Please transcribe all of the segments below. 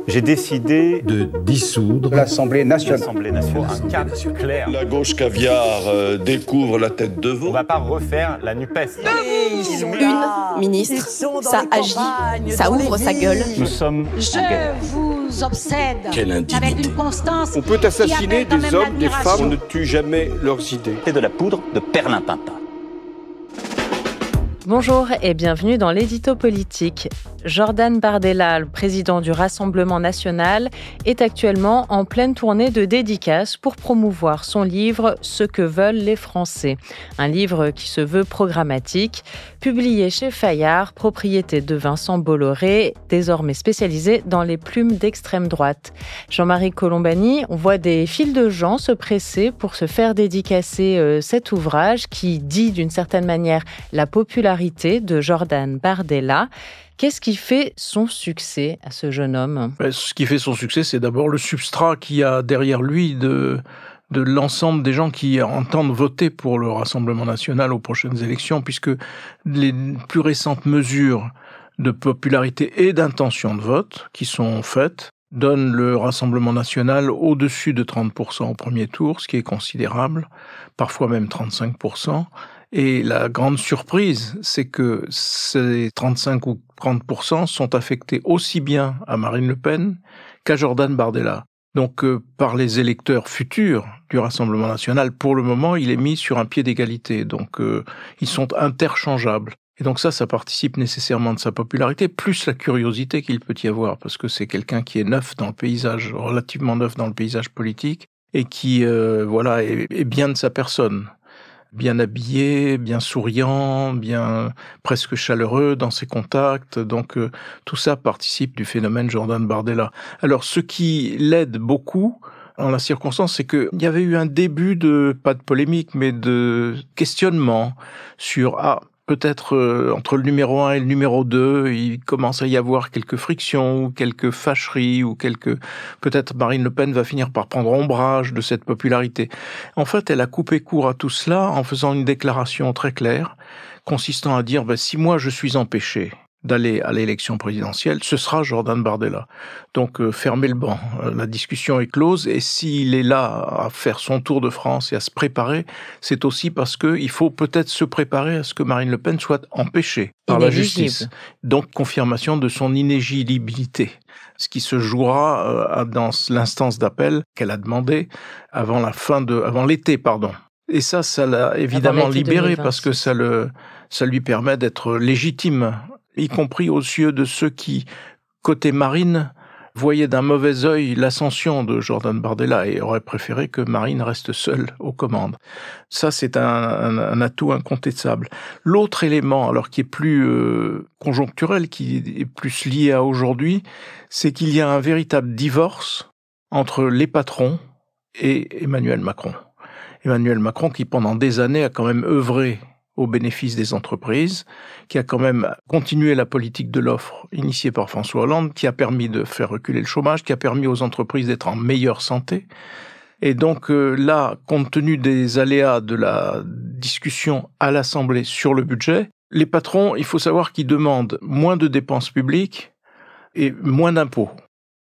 J'ai décidé de dissoudre l'Assemblée nationale. Un cap clair. La gauche caviar découvre la tête de On veau. va pas refaire la NUPES. Une ministre, ça agit, ça ouvre sa gueule. Nous sommes en guerre. Je vous obsède Quelle indignité. avec une constance. On peut assassiner qui appelle quand des même hommes, des l'admiration. femmes, on ne tue jamais leurs idées. C'est de la poudre de perlimpinpin. Bonjour et bienvenue dans l'édito politique. Jordan Bardella, le président du Rassemblement national, est actuellement en pleine tournée de dédicaces pour promouvoir son livre « Ce que veulent les Français ». Un livre qui se veut programmatique, publié chez Fayard, propriété de Vincent Bolloré, désormais spécialisé dans les plumes d'extrême droite. Jean-Marie Colombani, on voit des files de gens se presser pour se faire dédicacer cet ouvrage qui dit d'une certaine manière la popularité de Jordan Bardella. Qu'est-ce qui fait son succès à ce jeune homme ? Ce qui fait son succès, c'est d'abord le substrat qu'il y a derrière lui de l'ensemble des gens qui entendent voter pour le Rassemblement national aux prochaines élections, puisque les plus récentes mesures de popularité et d'intention de vote qui sont faites donnent le Rassemblement national au-dessus de 30% au premier tour, ce qui est considérable, parfois même 35%. Et la grande surprise, c'est que ces 35 ou 30% sont affectés aussi bien à Marine Le Pen qu'à Jordan Bardella. Donc, par les électeurs futurs du Rassemblement national, pour le moment, il est mis sur un pied d'égalité. Donc, ils sont interchangeables. Et donc ça participe nécessairement de sa popularité, plus la curiosité qu'il peut y avoir, parce que c'est quelqu'un qui est neuf dans le paysage, relativement neuf dans le paysage politique, et qui, est bien de sa personne. Bien habillé, bien souriant, bien presque chaleureux dans ses contacts. Donc tout ça participe du phénomène Jordan Bardella. Alors ce qui l'aide beaucoup en la circonstance, c'est qu'il y avait eu un début pas de polémique, mais de questionnement sur peut-être entre le numéro 1 et le numéro 2, il commence à y avoir quelques frictions, ou quelques fâcheries, ou peut-être Marine Le Pen va finir par prendre ombrage de cette popularité. En fait, elle a coupé court à tout cela en faisant une déclaration très claire, consistant à dire, si moi je suis empêché d'aller à l'élection présidentielle, ce sera Jordan Bardella. Donc, fermez le banc. La discussion est close, et s'il est là à faire son tour de France et à se préparer, c'est aussi parce qu'il faut peut-être se préparer à ce que Marine Le Pen soit empêchée par la justice. Donc, confirmation de son inéligibilité. Ce qui se jouera dans l'instance d'appel qu'elle a demandé avant l'été. Et ça l'a évidemment libéré 2026. parce que ça lui permet d'être légitime, y compris aux yeux de ceux qui, côté Marine, voyaient d'un mauvais œil l'ascension de Jordan Bardella et auraient préféré que Marine reste seule aux commandes. Ça, c'est un atout incontestable. L'autre élément, alors qui est plus conjoncturel, qui est plus lié à aujourd'hui, c'est qu'il y a un véritable divorce entre les patrons et Emmanuel Macron. Emmanuel Macron qui, pendant des années, a quand même œuvré au bénéfice des entreprises, qui a quand même continué la politique de l'offre initiée par François Hollande, qui a permis de faire reculer le chômage, qui a permis aux entreprises d'être en meilleure santé. Et donc là, compte tenu des aléas de la discussion à l'Assemblée sur le budget, les patrons, il faut savoir qu'ils demandent moins de dépenses publiques et moins d'impôts.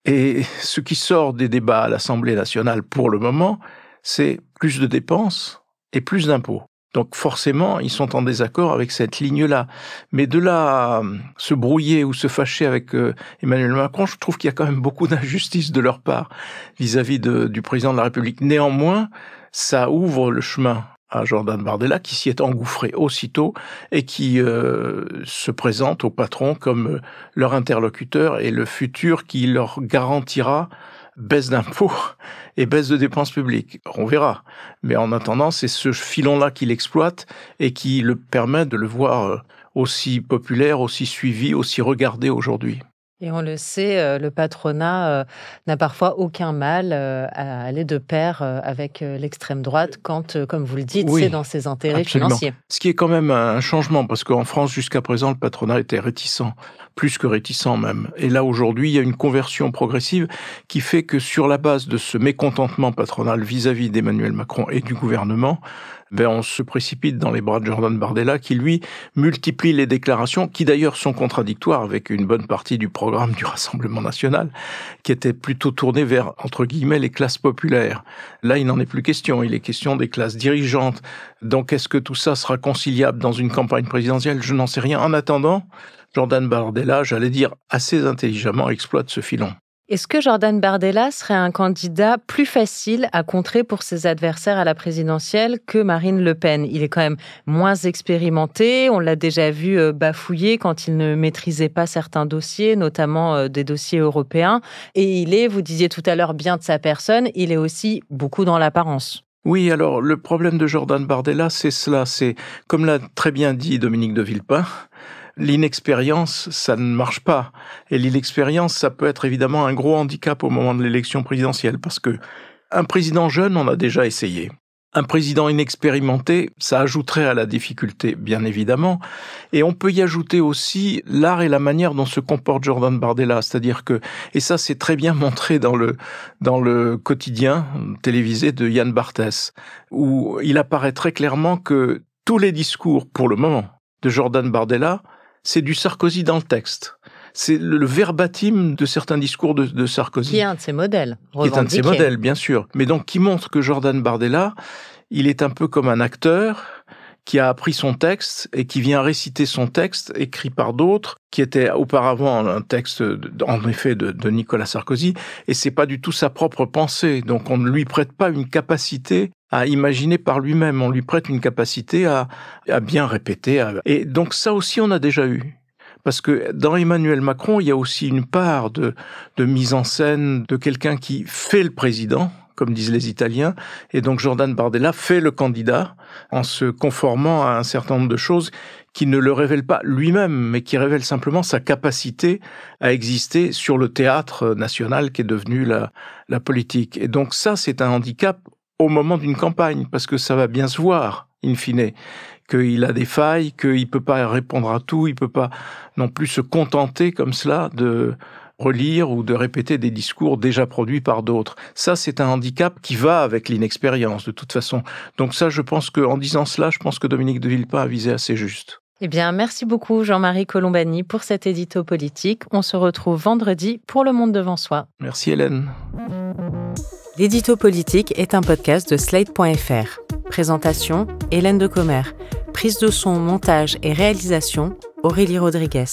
Et ce qui sort des débats à l'Assemblée nationale pour le moment, c'est plus de dépenses et plus d'impôts. Donc forcément, ils sont en désaccord avec cette ligne-là. Mais de là à se brouiller ou se fâcher avec Emmanuel Macron, je trouve qu'il y a quand même beaucoup d'injustice de leur part vis-à-vis du président de la République. Néanmoins, ça ouvre le chemin à Jordan Bardella, qui s'y est engouffré aussitôt et qui se présente aux patrons comme leur interlocuteur et le futur qui leur garantira baisse d'impôts et baisse de dépenses publiques. On verra. Mais en attendant, c'est ce filon-là qu'il exploite et qui le permet de le voir aussi populaire, aussi suivi, aussi regardé aujourd'hui. Et on le sait, le patronat n'a parfois aucun mal à aller de pair avec l'extrême droite quand, comme vous le dites, c'est dans ses intérêts absolument. financiers. Ce qui est quand même un changement, parce qu'en France, jusqu'à présent, le patronat était réticent plus que réticent même. Et là, aujourd'hui, il y a une conversion progressive qui fait que sur la base de ce mécontentement patronal vis-à-vis d'Emmanuel Macron et du gouvernement, on se précipite dans les bras de Jordan Bardella qui, lui, multiplie les déclarations, qui d'ailleurs sont contradictoires avec une bonne partie du programme du Rassemblement national, qui était plutôt tourné vers, entre guillemets, les classes populaires. Là, il n'en est plus question, il est question des classes dirigeantes. Donc, est-ce que tout ça sera conciliable dans une campagne présidentielle ? Je n'en sais rien. En attendant, Jordan Bardella, j'allais dire, assez intelligemment exploite ce filon. Est-ce que Jordan Bardella serait un candidat plus facile à contrer pour ses adversaires à la présidentielle que Marine Le Pen ? Il est quand même moins expérimenté, on l'a déjà vu bafouiller quand il ne maîtrisait pas certains dossiers, notamment des dossiers européens. Et il est, vous disiez tout à l'heure, bien de sa personne, il est aussi beaucoup dans l'apparence. Oui, alors le problème de Jordan Bardella, c'est cela, c'est, comme l'a très bien dit Dominique de Villepin, l'inexpérience, ça ne marche pas. Et l'inexpérience, ça peut être évidemment un gros handicap au moment de l'élection présidentielle, parce que un président jeune, on a déjà essayé. Un président inexpérimenté, ça ajouterait à la difficulté, bien évidemment. Et on peut y ajouter aussi l'art et la manière dont se comporte Jordan Bardella. C'est-à-dire que, et ça c'est très bien montré dans le quotidien télévisé de Yann Barthès, où il apparaît très clairement que tous les discours, pour le moment, de Jordan Bardella, c'est du Sarkozy dans le texte. C'est le verbatim de certains discours de Sarkozy. Qui est un de ses modèles. Qui est un de ses modèles, bien sûr. Mais donc, qui montre que Jordan Bardella, il est un peu comme un acteur qui a appris son texte et qui vient réciter son texte écrit par d'autres, qui était auparavant un texte, en effet, de Nicolas Sarkozy, et c'est pas du tout sa propre pensée. Donc, on ne lui prête pas une capacité à imaginer par lui-même. On lui prête une capacité à bien répéter. Et donc, ça aussi, on a déjà eu. Parce que dans Emmanuel Macron, il y a aussi une part de mise en scène de quelqu'un qui fait le président, comme disent les Italiens, et donc Jordan Bardella fait le candidat en se conformant à un certain nombre de choses qui ne le révèlent pas lui-même, mais qui révèlent simplement sa capacité à exister sur le théâtre national qui est devenu la politique. Et donc ça, c'est un handicap au moment d'une campagne, parce que ça va bien se voir, in fine, qu'il a des failles, qu'il peut pas répondre à tout, il peut pas non plus se contenter comme cela de relire ou de répéter des discours déjà produits par d'autres. Ça, c'est un handicap qui va avec l'inexpérience, de toute façon. Donc ça, je pense qu'en disant cela, je pense que Dominique de Villepin a visé assez juste. Eh bien, merci beaucoup Jean-Marie Colombani pour cet édito politique. On se retrouve vendredi pour Le Monde devant soi. Merci Hélène. L'édito politique est un podcast de Slate.fr. Présentation, Hélène de Commer. Prise de son, montage et réalisation, Aurélie Rodriguez.